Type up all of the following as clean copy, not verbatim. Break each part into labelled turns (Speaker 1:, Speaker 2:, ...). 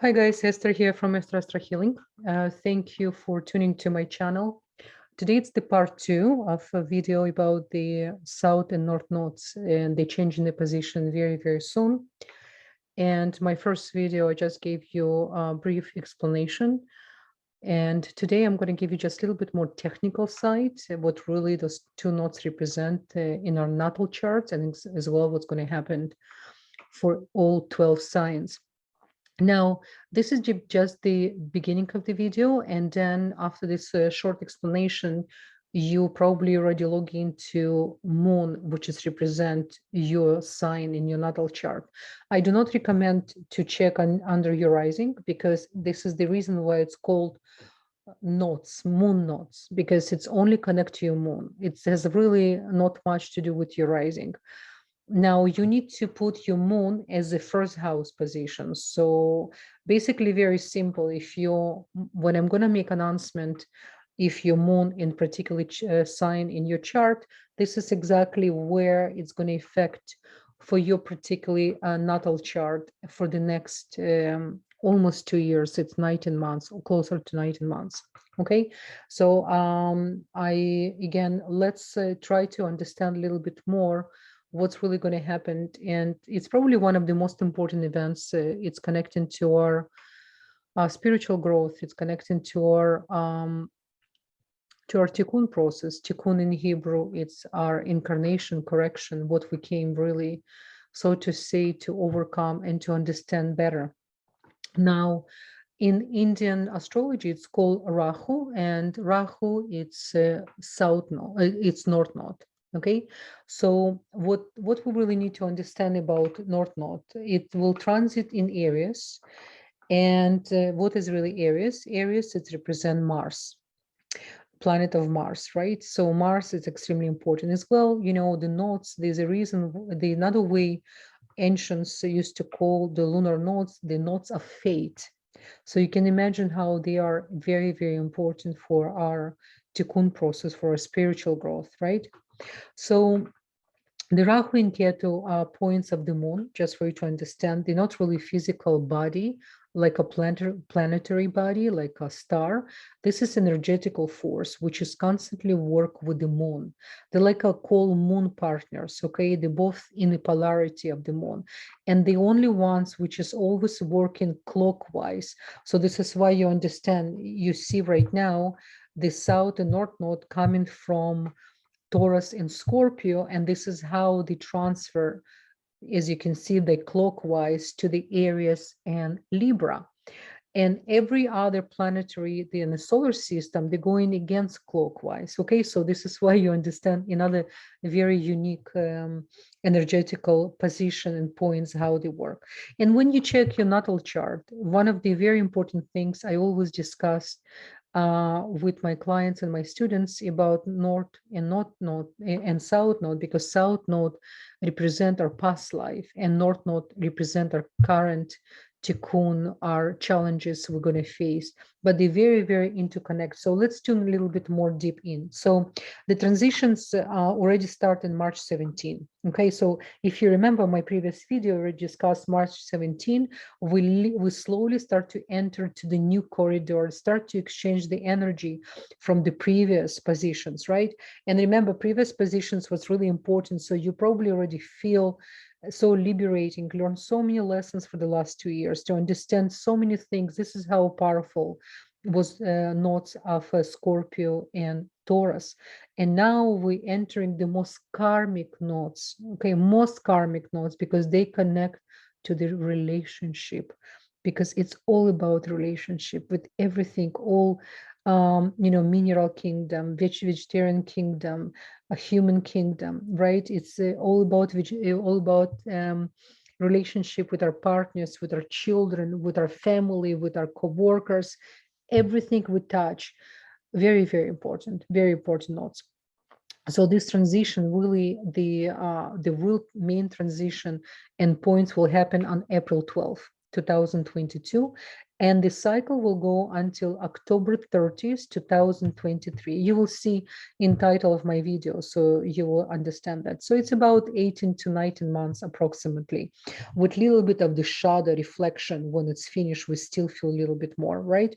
Speaker 1: Hi guys, Esther here from Esther-Astro-Healing. Thank you for tuning to my channel. Today it's the part 2 of a video about the South and North nodes, and they change in the position very, very soon. And my first video, I just gave you a brief explanation. And today I'm going to give you just a little bit more technical side, what really those two nodes represent in our natal charts, and as well what's going to happen for all 12 signs. Now, this is just the beginning of the video, and then after this short explanation, you probably already log into Moon, which is represent your sign in your natal chart. I do not recommend to check under your rising, because this is the reason why it's called nodes, moon nodes, because it's only connect to your moon. It has really not much to do with your rising. Now you need to put your moon as a first house position. So basically very simple. When I'm going to make announcement, if your moon in particular sign in your chart, this is exactly where it's going to affect for your particularly natal chart for the next almost 2 years. It's 19 months or closer to 19 months. Okay, so let's try to understand a little bit more what's really going to happen. And it's probably one of the most important events. It's connecting to our spiritual growth. It's connecting to our Tikkun process. Tikkun in Hebrew, it's our incarnation, correction, what we came really, so to say, to overcome and to understand better. Now, in Indian astrology, it's called Rahu, and Rahu, it's south node, it's north node. Okay, so what we really need to understand about north node, it will transit in Aries. And what is really Aries? Aries, it represents Mars, planet of Mars, right? So Mars is extremely important as well. You know, the nodes, there's a reason, another way ancients used to call the lunar nodes the nodes of fate. So you can imagine how they are very, very important for our Tikkun process, for our spiritual growth, right? So the Rahu and Ketu are points of the moon, just for you to understand. They're not really physical body, like a planetary body, like a star. This is energetical force, which is constantly work with the moon. They're like a call moon partners, okay? They're both in the polarity of the moon. And the only ones which is always working clockwise. So this is why you understand, you see right now, the south and north node coming from Taurus and Scorpio, and this is how they transfer, as you can see, the clockwise to the Aries and Libra. And every other planetary in the solar system, they're going against clockwise. Okay, so this is why you understand another very unique energetical position and points, how they work. And when you check your natal chart, one of the very important things I always discuss with my clients and my students about north and north node and south node, because south node represent our past life and north node represent our current Tikkun, our challenges we're going to face, but they very, very interconnect. So let's tune a little bit more deep in. So the transitions already start in March 17. Okay, so if you remember my previous video, we discussed March 17. We slowly start to enter to the new corridor, start to exchange the energy from the previous positions, right? And remember, previous positions was really important. So you probably already feel so liberating, learned so many lessons for the last 2 years to understand so many things. This is how powerful was nodes of Scorpio and Taurus. And now we entering the most karmic nodes, okay, most karmic nodes, because they connect to the relationship, because it's all about relationship with everything, all mineral kingdom, vegetarian kingdom, a human kingdom, right? It's all about relationship with our partners, with our children, with our family, with our co-workers, everything we touch. Very, very important notes. So this transition, really, the real main transition and points will happen on April 12th. 2022, and the cycle will go until October 30th, 2023. You will see in title of my video, so you will understand that. So it's about 18 to 19 months approximately, with a little bit of the shadow reflection. When it's finished, we still feel a little bit more, right?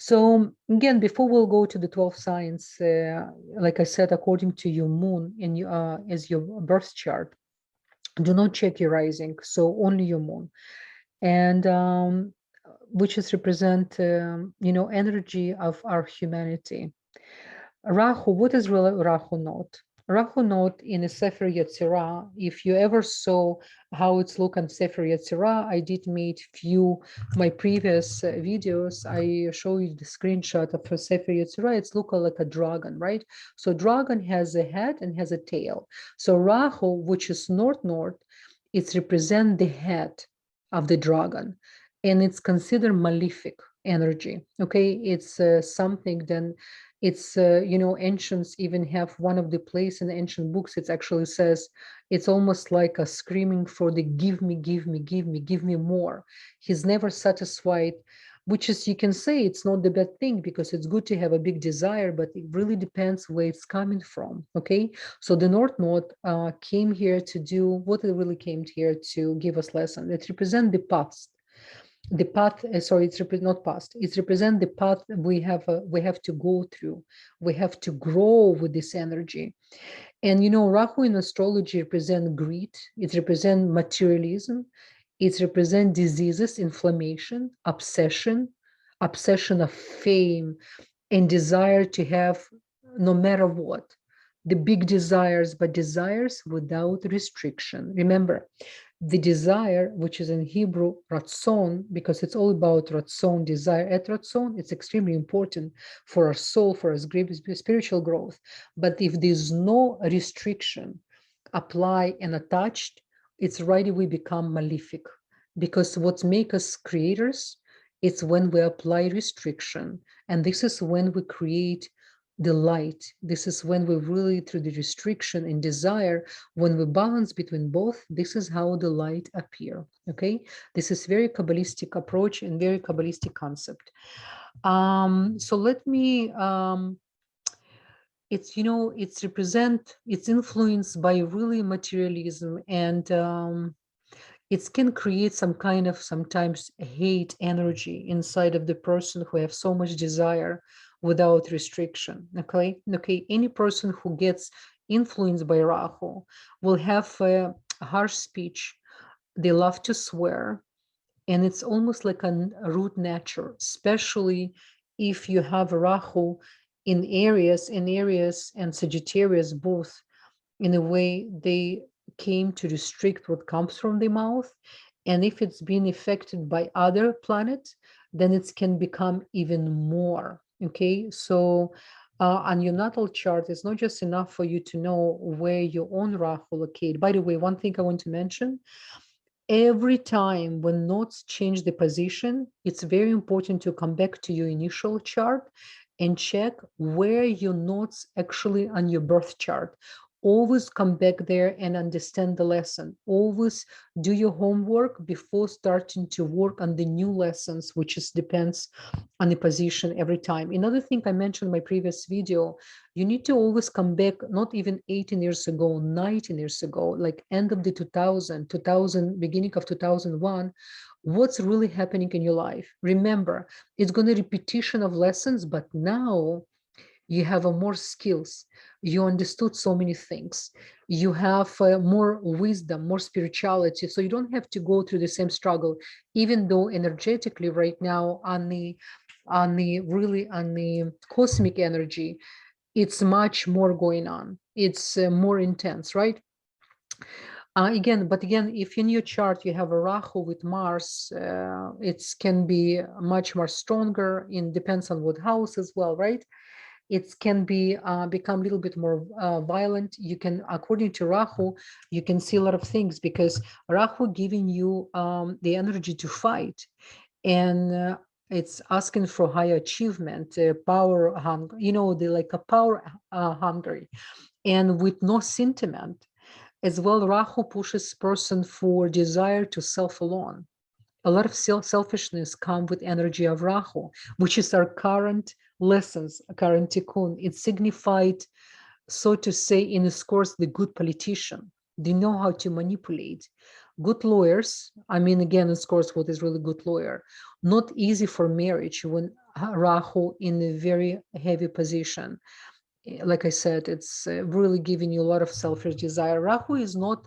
Speaker 1: So again, before we'll go to the 12 signs, like I said, according to your moon and as your birth chart, do not check your rising, so only your moon, and which is represent energy of our humanity. Rahu, what is really Rahu note? Rahu note in a Sefer Yezirah, if you ever saw how it's look on Sefer Yezirah, I did make few, my previous videos, I show you the screenshot of a Sefer Yezirah, it's look like a dragon, right? So dragon has a head and has a tail. So Rahu, which is north-north, it's represent the head of the dragon, and it's considered malefic energy, okay? It's something then, it's ancients even have one of the place in the ancient books, it actually says it's almost like a screaming for the give me, give me, give me, give me more. He's never satisfied, which is, you can say it's not the bad thing, because it's good to have a big desire, but it really depends where it's coming from, okay? So the North Node came here to do what it really came here to give us lesson. It represents the past, the path, sorry, it's not past, it's represent the path we have to go through, we have to grow with this energy. And Rahu in astrology represent greed, it represent materialism, it represent diseases, inflammation, obsession of fame, and desire to have no matter what, the big desires, but desires without restriction. Remember, the desire, which is in Hebrew ratzon, because it's all about ratzon, desire at ratzon, it's extremely important for our soul, for our spiritual growth. But if there's no restriction apply and attached, it's right we become malefic. Because what makes us creators, it's when we apply restriction. And this is when we create the light. This is when we really, through the restriction and desire, when we balance between both, this is how the light appear, okay? This is very Kabbalistic approach and very Kabbalistic concept. So let me, it's, it's influenced by really materialism, and it can create some kind of sometimes hate energy inside of the person who have so much desire without restriction, okay? Any person who gets influenced by Rahu will have a harsh speech, they love to swear, and it's almost like a root nature, especially if you have Rahu in Aries and Sagittarius both, in a way they came to restrict what comes from the mouth. And if it's been affected by other planets, then it can become even more, okay? So on your natal chart, it's not just enough for you to know where your own Rahu locate. By the way, one thing I want to mention, every time when nodes change the position, it's very important to come back to your initial chart and check where your nodes actually on your birth chart. Always come back there and understand the lesson. Always do your homework before starting to work on the new lessons, which is depends on the position every time. Another thing I mentioned in my previous video, you need to always come back, not even 18 years ago, 19 years ago, like end of the 2000, beginning of 2001, what's really happening in your life. Remember, it's going to repetition of lessons, but now you have more skills, you understood so many things, you have more wisdom, more spirituality, so you don't have to go through the same struggle, even though energetically right now on the cosmic energy, it's much more going on, it's more intense, right? Again, if in your chart you have a Rahu with Mars, it can be much more stronger, in depends on what house as well, right? It can be become a little bit more violent. You can, according to Rahu, you can see a lot of things, because Rahu giving you the energy to fight, and it's asking for higher achievement, power hunger, the like a power hungry, and with no sentiment as well. Rahu pushes person for desire to self alone, A lot of selfishness come with energy of Rahu, which is our current lessons, current tikkun. It signified, so to say, in this course, the good politician. They know how to manipulate. Good lawyers, I mean, again, of course, what is really good lawyer? Not easy for marriage when Rahu in a very heavy position. Like I said, it's really giving you a lot of selfish desire. Rahu is not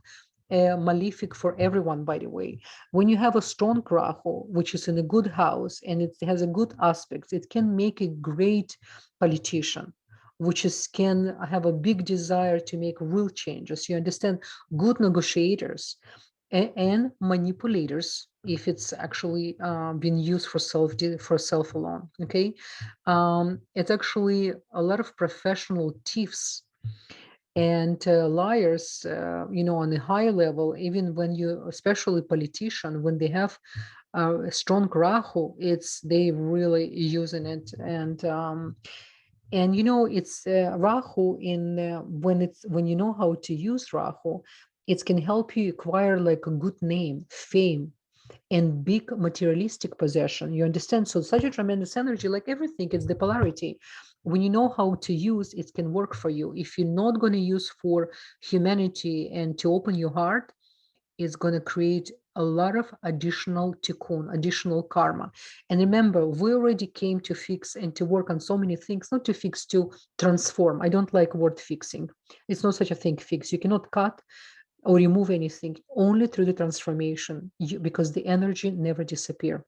Speaker 1: malefic for everyone, by the way. When you have a strong Rahu, which is in a good house and it has a good aspect, it can make a great politician, which is can have a big desire to make real changes. You understand? Good negotiators and manipulators, if it's actually been used for self alone. Okay, it's actually a lot of professional thieves and liars, on a higher level. Even when you, especially politician, when they have a strong Rahu, it's they really using it. And it's Rahu in when you know how to use Rahu, it can help you acquire like a good name, fame, and big materialistic possession. You understand? So such a tremendous energy, like everything, it's the polarity. When you know how to use, it can work for you. If you're not going to use for humanity and to open your heart, it's going to create a lot of additional tikkun, additional karma. And remember, we already came to fix and to work on so many things, not to fix, to transform. I don't like word fixing. It's not such a thing, fix. You cannot cut or remove anything, only through the transformation, because the energy never disappear.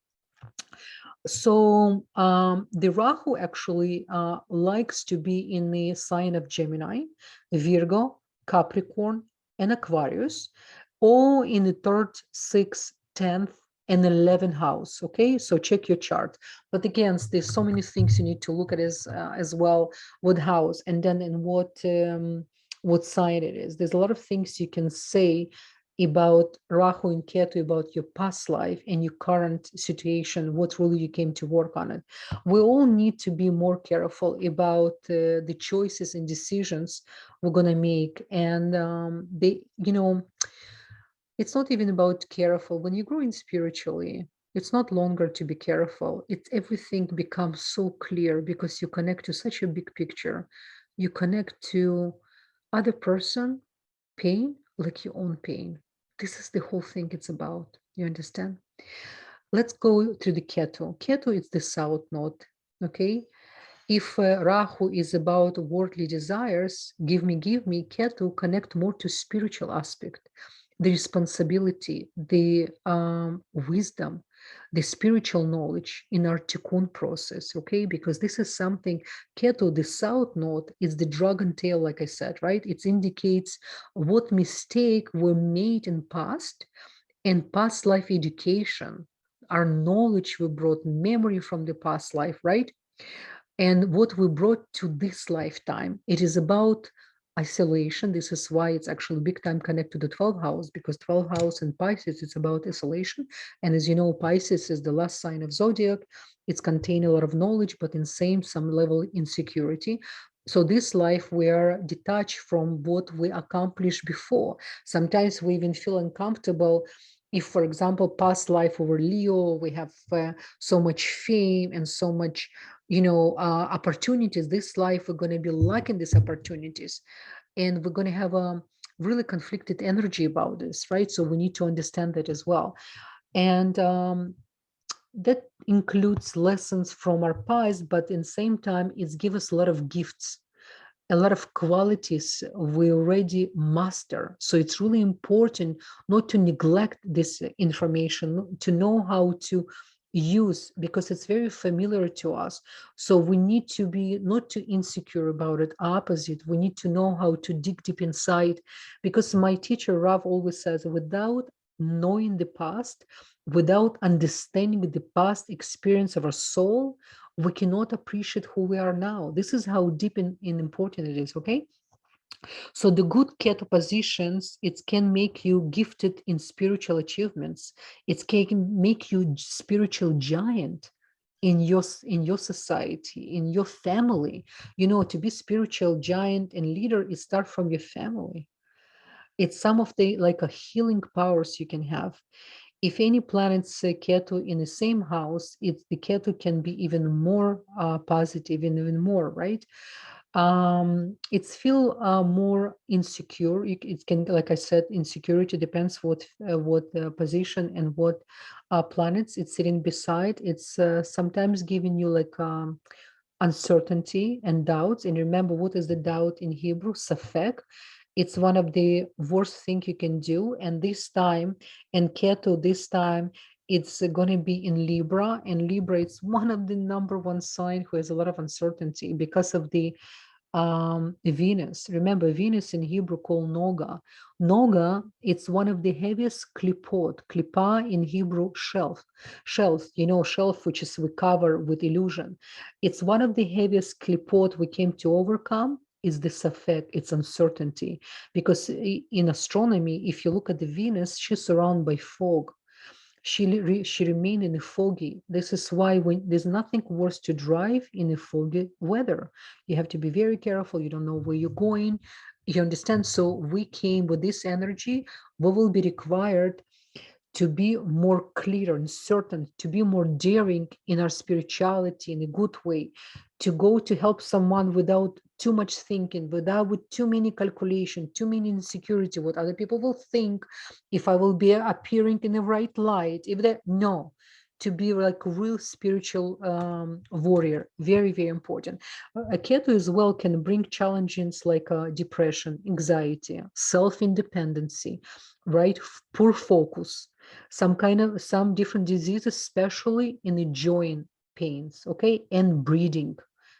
Speaker 1: So the Rahu actually likes to be in the sign of Gemini, Virgo, Capricorn, and Aquarius, all in the 3rd, 6th, 10th, and 11th house. Okay, so check your chart. But again, there's so many things you need to look at as well. What house, and then in what sign it is. There's a lot of things you can say about Rahu and Ketu, about your past life and your current situation, what really you came to work on it. We all need to be more careful about the choices and decisions we're going to make. And it's not even about careful. When you're growing spiritually, it's not longer to be careful. It's everything becomes so clear because you connect to such a big picture. You connect to other person pain like your own pain. This is the whole thing it's about. You understand? Let's go to the Ketu. Ketu is the south node. Okay. If Rahu is about worldly desires, give me, Ketu connect more to spiritual aspect, the responsibility, the wisdom, the spiritual knowledge in our tikkun process, okay? Because this is something, Ketu, the south node, is the dragon tail, like I said, right? It indicates what mistake were made in past and past life education, our knowledge we brought, memory from the past life, right? And what we brought to this lifetime. It is about isolation. This is why it's actually big time connected to the 12th house, because 12th house in Pisces, it's about isolation. And as you know, Pisces is the last sign of zodiac. It's contain a lot of knowledge, but in some level insecurity. So this life, we are detached from what we accomplished before. Sometimes we even feel uncomfortable if, for example, past life over Leo, we have so much fame and so much opportunities. This life, we're going to be lacking these opportunities, and we're going to have a really conflicted energy about this, right? So we need to understand that as well. And that includes lessons from our past, but in the same time, it's give us a lot of gifts, a lot of qualities we already master. So it's really important not to neglect this information, to know how to use, because it's very familiar to us. So we need to be not too insecure about it. Opposite, we need to know how to dig deep inside, because my teacher Rav always says, without knowing the past, without understanding the past experience of our soul, we cannot appreciate who we are now. This is how deep and important it is, okay? So the good Ketu positions, it can make you gifted in spiritual achievements. It can make you spiritual giant in your society, in your family. To be spiritual giant and leader, it starts from your family. It's some of the like a healing powers you can have. if any planets Ketu in the same house, the Ketu can be even more positive and even more, right? It's feel more insecure. It can, like I said, insecurity depends what position and what planets it's sitting beside. It's sometimes giving you like uncertainty and doubts. And remember, what is the doubt in Hebrew? Safek. It's one of the worst thing you can do. And this time, and Ketu, this time, it's going to be in Libra. And Libra, it's one of the number one sign who has a lot of uncertainty because of the Venus. Remember, Venus in Hebrew called Noga. Noga, it's one of the heaviest klipot. Klipa in Hebrew, shelf. Shelf, shelf which is we cover with illusion. It's one of the heaviest klipot we came to overcome is the safek, it's uncertainty. Because in astronomy, if you look at the Venus, she's surrounded by fog. She remained in a foggy. This is why there's nothing worse to drive in a foggy weather. You have to be very careful. You don't know where you're going. You understand? So we came with this energy. We will be required to be more clear and certain, to be more daring in our spirituality in a good way, to go to help someone without too much thinking, without with too many calculation, too many insecurity, what other people will think, if I will be appearing in the right light, if that, no, to be like a real spiritual warrior, very, very important. A Ketu as well can bring challenges like depression, anxiety, self-independency, right? Poor focus, some different diseases, especially in the joint pains, okay, and bleeding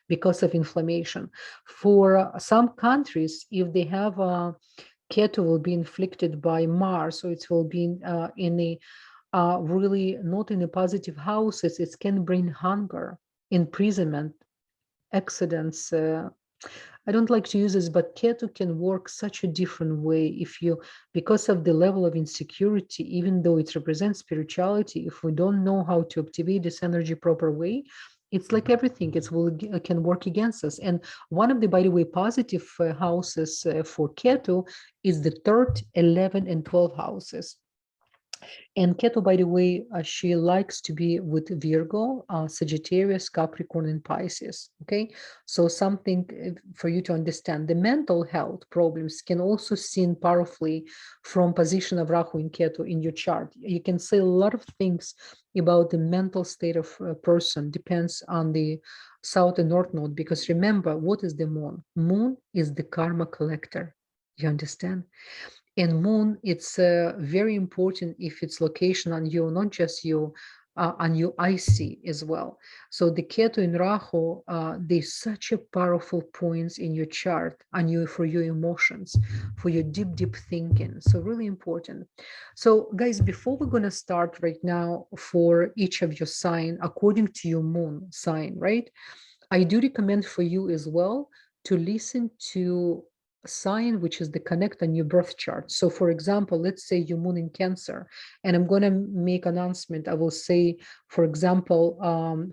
Speaker 1: because of inflammation. For some countries, if they have Ketu will be inflicted by Mars, so it will be in a really not in a positive houses, it can bring hunger, imprisonment, accidents. I don't like to use this, but Ketu can work such a different way if you, because of the level of insecurity, even though it represents spirituality, if we don't know how to activate this energy proper way, it's like everything, it can work against us. And one of the, by the way, positive houses for Ketu is the 3rd, 11, and 12 houses. And Ketu, by the way, she likes to be with Virgo, Sagittarius, Capricorn, and Pisces. Okay, so something for you to understand. The mental health problems can also seen powerfully from position of Rahu and Ketu in your chart. You can say a lot of things about the mental state of a person, depends on the south and north node, because remember, what is the moon? Moon is the karma collector. You understand? And moon, it's very important if it's location on you, not just you, on your IC as well. So the Ketu and Rahu, there's such a powerful points in your chart on you for your emotions, for your deep, deep thinking. So really important. So guys, before we're going to start right now for each of your sign, according to your moon sign, right? I do recommend for you as well to listen to sign which is the connect on your birth chart. So for example, let's say your moon in Cancer, and I'm going to make announcement. I will say, for example,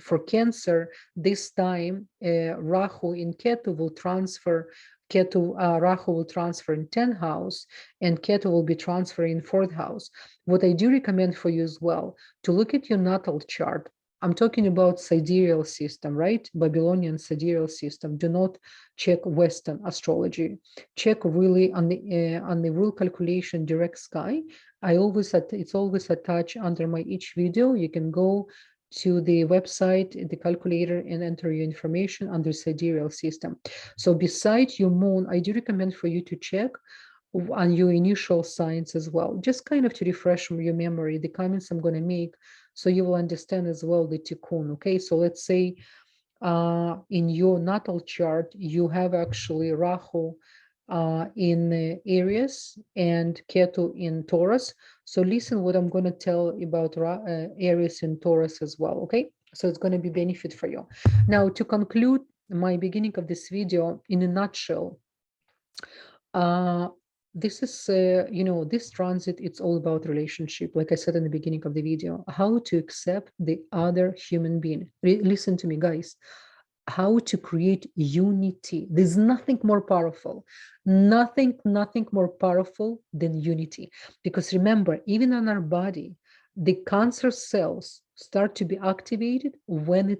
Speaker 1: for Cancer, this time Rahu in Ketu will transfer. Rahu will transfer in 10th house, and Ketu will be transferring in 4th house. What I do recommend for you as well, to look at your natal chart. I'm talking about sidereal system, right? Babylonian sidereal system. Do not check Western astrology. Check really on the real calculation direct sky. It's always attached under my each video. You can go to the website, the calculator, and enter your information under sidereal system. So besides your moon, I do recommend for you to check on your initial signs as well, just kind of to refresh your memory, the comments I'm going to make, so you will understand as well the Tikkun. Okay, so let's say in your natal chart, you have actually Rahu in Aries and Ketu in Taurus. So listen what I'm going to tell about Aries and Taurus as well. Okay, so it's going to be benefit for you. Now, to conclude my beginning of this video in a nutshell, this is this transit, it's all about relationship, like I said in the beginning of the video, how to accept the other human being. Listen to me, guys, how to create unity. There's nothing more powerful, nothing more powerful than unity. Because remember, even on our body, the cancer cells start to be activated when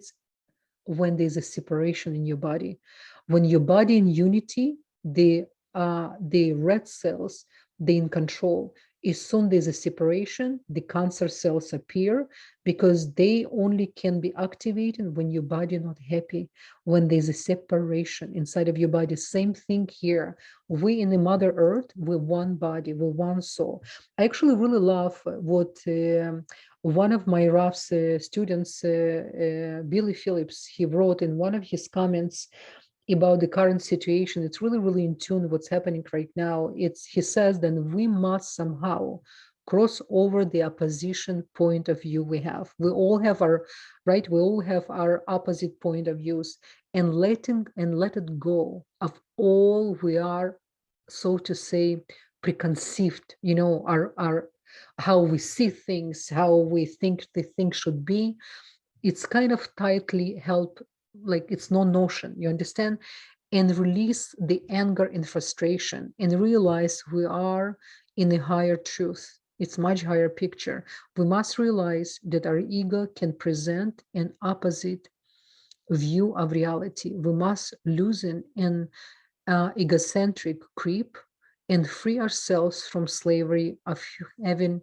Speaker 1: there's a separation in your body. When your body in unity, the red cells, they're in control. As soon there's a separation, the cancer cells appear, because they only can be activated when your body not happy, when there's a separation inside of your body. Same thing here. We in the Mother Earth, we're one body, we're one soul. I actually really love what one of my Raf's students, Billy Phillips, he wrote in one of his comments about the current situation. It's really, really in tune with what's happening right now. He says that we must somehow cross over the opposition point of view we have. We all have our, right? We all have our opposite point of views, and let it go of all we are, so to say, preconceived, our how we see things, how we think the thing should be. It's kind of tightly held, like it's no notion, you understand? And release the anger and frustration, and realize we are in a higher truth. It's much higher picture. We must realize that our ego can present an opposite view of reality. We must loosen an egocentric creep and free ourselves from slavery of having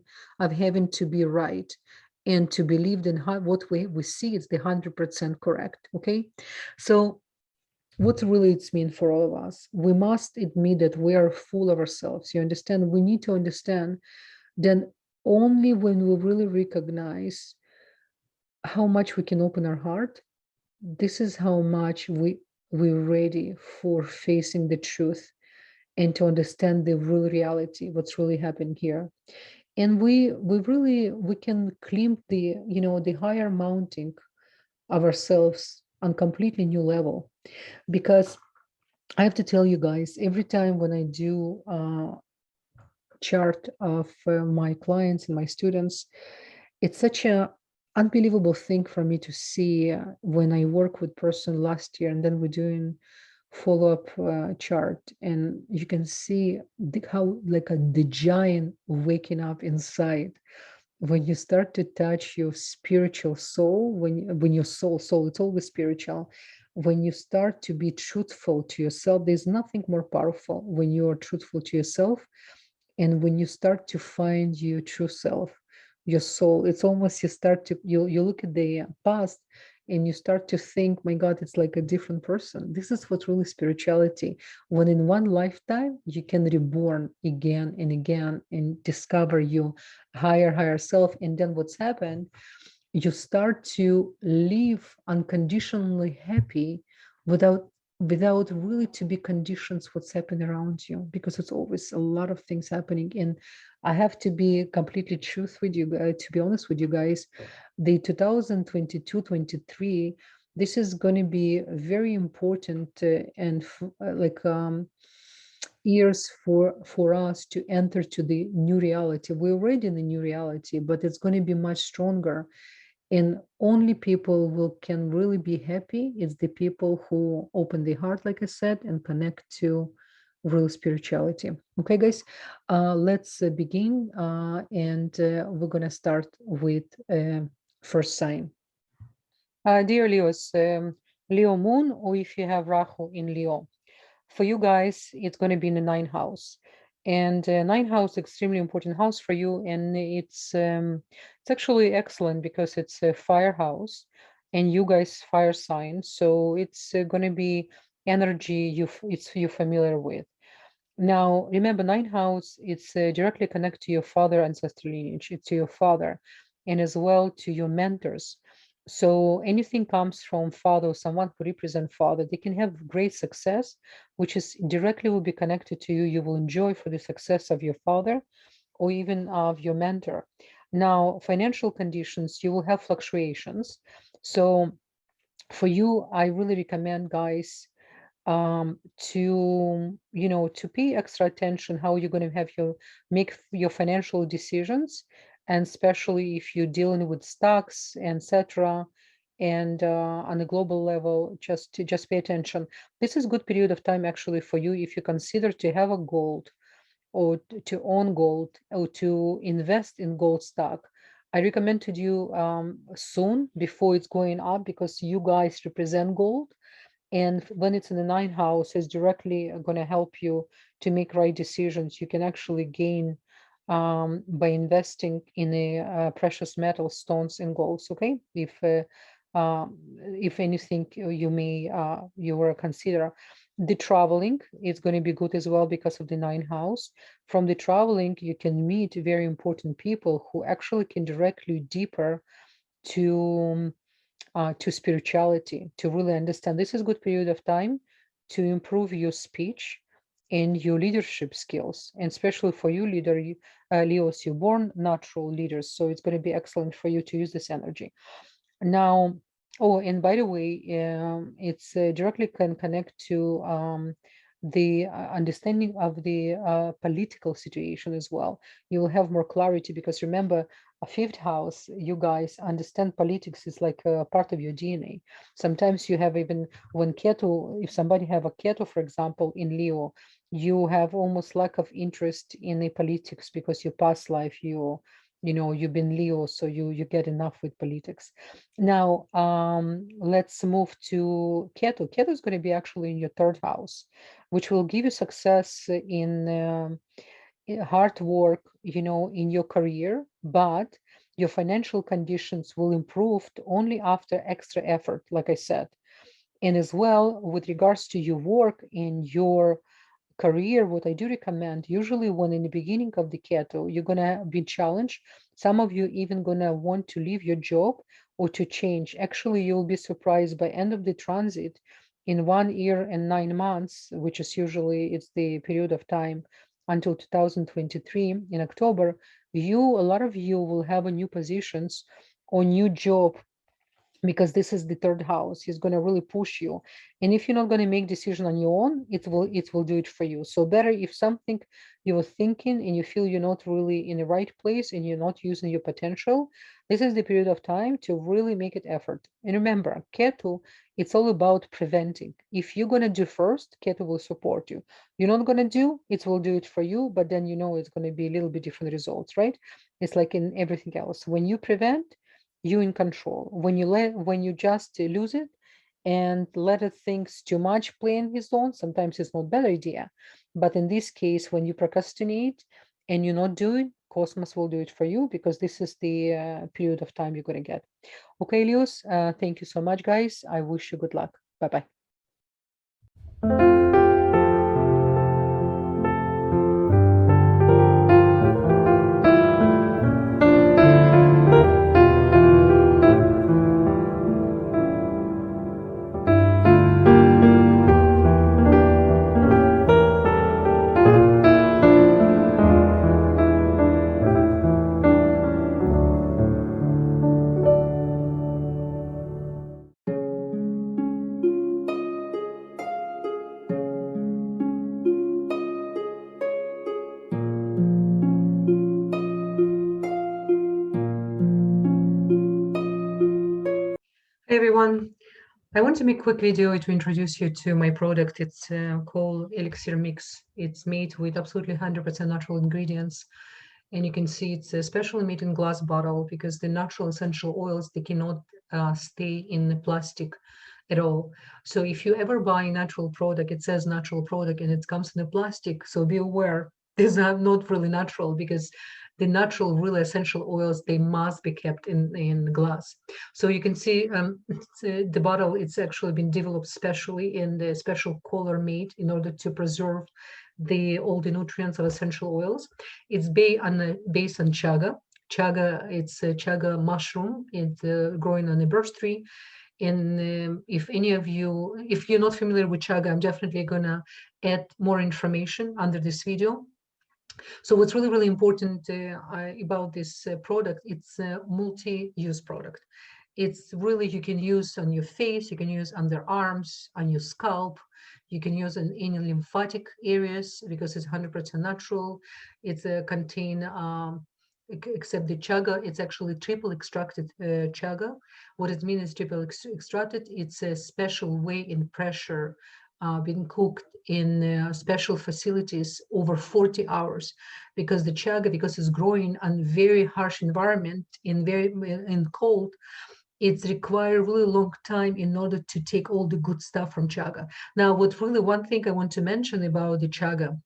Speaker 1: to be right, and to believe in what we see is the 100% correct. Okay, so what really it's mean for all of us? We must admit that we are full of ourselves. You understand? We need to understand then only when we really recognize how much we can open our heart, this is how much we're ready for facing the truth, and to understand the real reality, what's really happening here. And we can climb the higher mountain of ourselves on completely new level. Because I have to tell you guys, every time when I do chart of my clients and my students, it's such a unbelievable thing for me to see when I work with person last year, and then we're doing follow-up chart, and you can see how like the giant waking up inside when you start to touch your spiritual soul. When your soul, it's always spiritual. When you start to be truthful to yourself, there's nothing more powerful when you are truthful to yourself. And when you start to find your true self, your soul, it's almost you look at the past, and you start to think, my God, it's like a different person. This is what really spirituality. When in one lifetime you can reborn again and again and discover your higher self. And then what's happened, you start to live unconditionally happy, without really to be conditions what's happening around you, because it's always a lot of things happening. And I have to be completely truth with you, to be honest with you guys, the 2022-23, this is going to be very important, and years for us to enter to the new reality. We're already in the new reality, but it's going to be much stronger. And only people who can really be happy is the people who open their heart, like I said, and connect to real spirituality. Okay, guys, let's begin, and we're gonna start with first sign. Dear Leos, Leo moon, or if you have Rahu in Leo, for you guys, it's going to be in the ninth house. And ninth house, extremely important house for you. And it's actually excellent because it's a fire house, and you guys fire sign. So it's going to be energy you're familiar with. Now, remember, ninth house, it's directly connected to your father ancestral lineage, to your father, and as well to your mentors. So anything comes from father or someone who represent father, they can have great success, which is directly will be connected to you. You will enjoy for the success of your father or even of your mentor. Now, financial conditions, you will have fluctuations. So for you, I really recommend, guys, to pay extra attention how you're going to have make your financial decisions, and especially if you're dealing with stocks, etc. And on a global level, just pay attention. This is a good period of time actually for you if you consider to have a gold, or to own gold, or to invest in gold stock. I recommend to do soon before it's going up, because you guys represent gold. And when it's in the ninth house, it's directly going to help you to make right decisions. You can actually gain by investing in a precious metal, stones and golds. Okay, if anything you may you were consider. The traveling is going to be good as well because of the ninth house. From the traveling, you can meet very important people who actually can direct you deeper to spirituality, to really understand. This is a good period of time to improve your speech and your leadership skills. And especially for you, Leos, you're born natural leaders. So it's going to be excellent for you to use this energy. Now, oh, and by the way, it's directly can connect to the understanding of the political situation as well. You will have more clarity because remember, a fifth house, you guys understand politics is like a part of your DNA. Sometimes you have even when Ketu, if somebody have a Ketu, for example, in Leo, you have almost lack of interest in the politics because your past life, you know, you've been Leo, so you get enough with politics. Now, let's move to Ketu. Ketu is going to be actually in your third house, which will give you success in hard work, you know, in your career, but your financial conditions will improve only after extra effort, like I said. And as well, with regards to your work and your career, what I do recommend, usually when in the beginning of the keto, you're gonna be challenged. Some of you even gonna want to leave your job or to change. Actually, you'll be surprised by end of the transit in 1 year and 9 months, which is usually it's the period of time until 2023 in October. A lot of you will have a new positions or new job because this is the third house. He's going to really push you, and if you're not going to make decision on your own, it will do it for you. So better if something you were thinking and you feel you're not really in the right place and you're not using your potential, this is the period of time to really make it effort. And remember, ketu, it's all about preventing. If you're going to do first, ketu will support you. You're not going to do, it will do it for you, but then you know it's going to be a little bit different results, right? It's like in everything else. When you prevent, you in control. When you just lose it and let it things too much play in his own, sometimes it's not bad idea. But in this case, when you procrastinate and you're not doing, cosmos will do it for you because this is the period of time you're going to get. Okay, Leos, thank you so much, guys. I wish you good luck. Bye bye. Hey everyone, I want to make a quick video to introduce you to my product. It's called Elixir Mix. It's made with absolutely 100% natural ingredients. And you can see it's especially made in glass bottle because the natural essential oils, they cannot stay in the plastic at all. So if you ever buy a natural product, it says natural product and it comes in a plastic. So be aware, these are not really natural because the natural, really essential oils, they must be kept in glass. So you can see the bottle, it's actually been developed specially in the special color made in order to preserve all the nutrients of essential oils. It's based on chaga. Chaga, it's a chaga mushroom. It's growing on a birch tree. And if any of you, if you're not familiar with chaga, I'm definitely gonna add more information under this video. So what's really, really important about this product, it's a multi-use product. It's really, you can use on your face, you can use on their arms, on your scalp, you can use in any lymphatic areas because it's 100% natural. It's contain, except the chaga, it's actually triple extracted chaga. What it means is triple extracted, it's a special way in pressure being cooked in special facilities over 40 hours, because the chaga, because it's growing on very harsh environment in cold, it's require really long time in order to take all the good stuff from chaga. Now, one thing I want to mention about the chaga,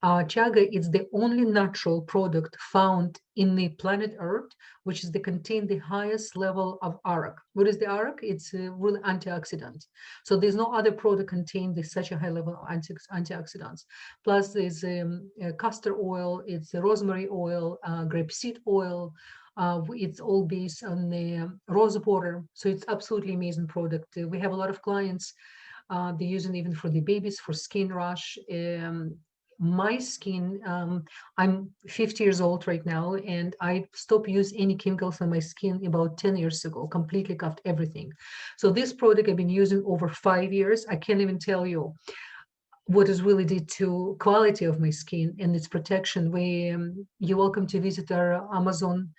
Speaker 1: chaga is the only natural product found in the planet Earth, which is contain the highest level of arak. What is the arak? It's really antioxidant. So there's no other product contain such a high level of antioxidants. Plus, there's castor oil, it's rosemary oil, grapeseed oil. It's all based on the rose water, so it's absolutely amazing product. We have a lot of clients. They use it even for the babies for skin rash. My skin, I'm 50 years old right now, and I stopped using any chemicals on my skin about 10 years ago, completely cut everything. So this product I've been using over 5 years. I can't even tell you what is really did to quality of my skin and its protection. You're welcome to visit our Amazon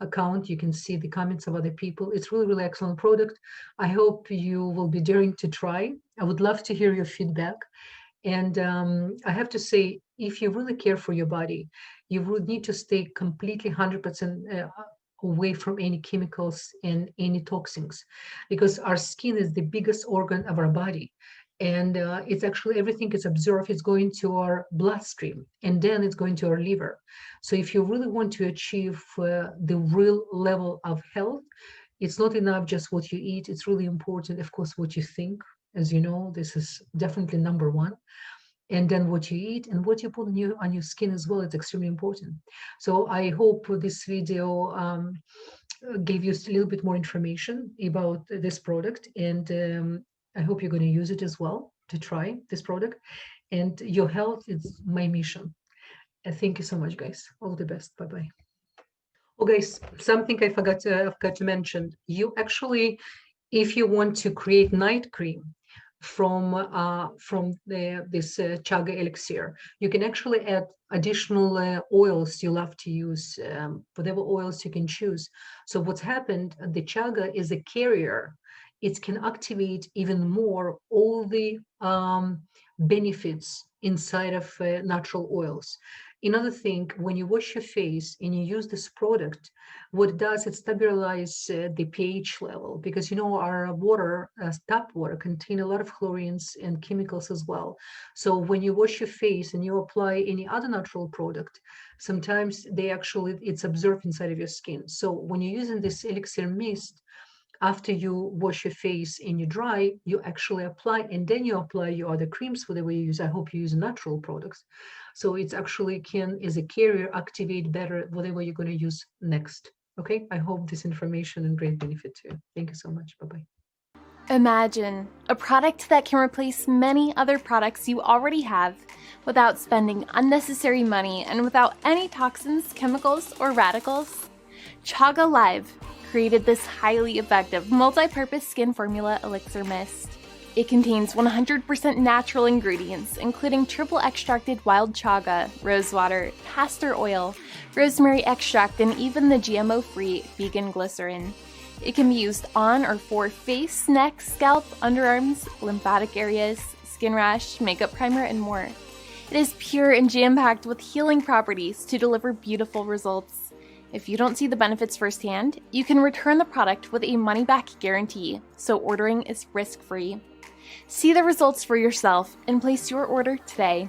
Speaker 1: account. You can see the comments of other people. It's really, really excellent product. I hope you will be daring to try. I would love to hear your feedback. And I have to say, if you really care for your body, you would need to stay completely 100% away from any chemicals and any toxins, because our skin is the biggest organ of our body. And it's actually everything is absorbed, it's going to our bloodstream, and then it's going to our liver. So if you really want to achieve the real level of health, it's not enough just what you eat. It's really important, of course, what you think. As you know, this is definitely number one. And then what you eat and what you put on your skin as well, it's extremely important. So I hope this video gave you a little bit more information about this product, and I hope you're going to use it as well to try this product. And your health is my mission. And thank you so much, guys. All the best. Bye-bye. Oh, guys, something I forgot to mention. You actually, if you want to create night cream from this chaga elixir, you can actually add additional oils you love to use, whatever oils you can choose. So what's happened, the chaga is a carrier. It can activate even more all the benefits inside of natural oils. Another thing, when you wash your face and you use this product, what it does, it stabilizes the pH level, because you know our water, tap water, contain a lot of chlorines and chemicals as well. So when you wash your face and you apply any other natural product, sometimes it's absorbed inside of your skin. So when you're using this elixir mist, after you wash your face and you dry, you actually apply, and then you apply your other creams, whatever you use. I hope you use natural products. So it's actually can, as a carrier, activate better whatever you're going to use next. Okay, I hope this information and great benefit to you. Thank you so much. Bye-bye.
Speaker 2: Imagine a product that can replace many other products you already have without spending unnecessary money and without any toxins, chemicals, or radicals. Chaga Live created this highly effective multi-purpose skin formula elixir mist. It contains 100% natural ingredients, including triple extracted wild chaga, rosewater, castor oil, rosemary extract, and even the GMO-free vegan glycerin. It can be used on or for face, neck, scalp, underarms, lymphatic areas, skin rash, makeup primer, and more. It is pure and jam-packed with healing properties to deliver beautiful results. If you don't see the benefits firsthand, you can return the product with a money-back guarantee, so ordering is risk-free. See the results for yourself and place your order today.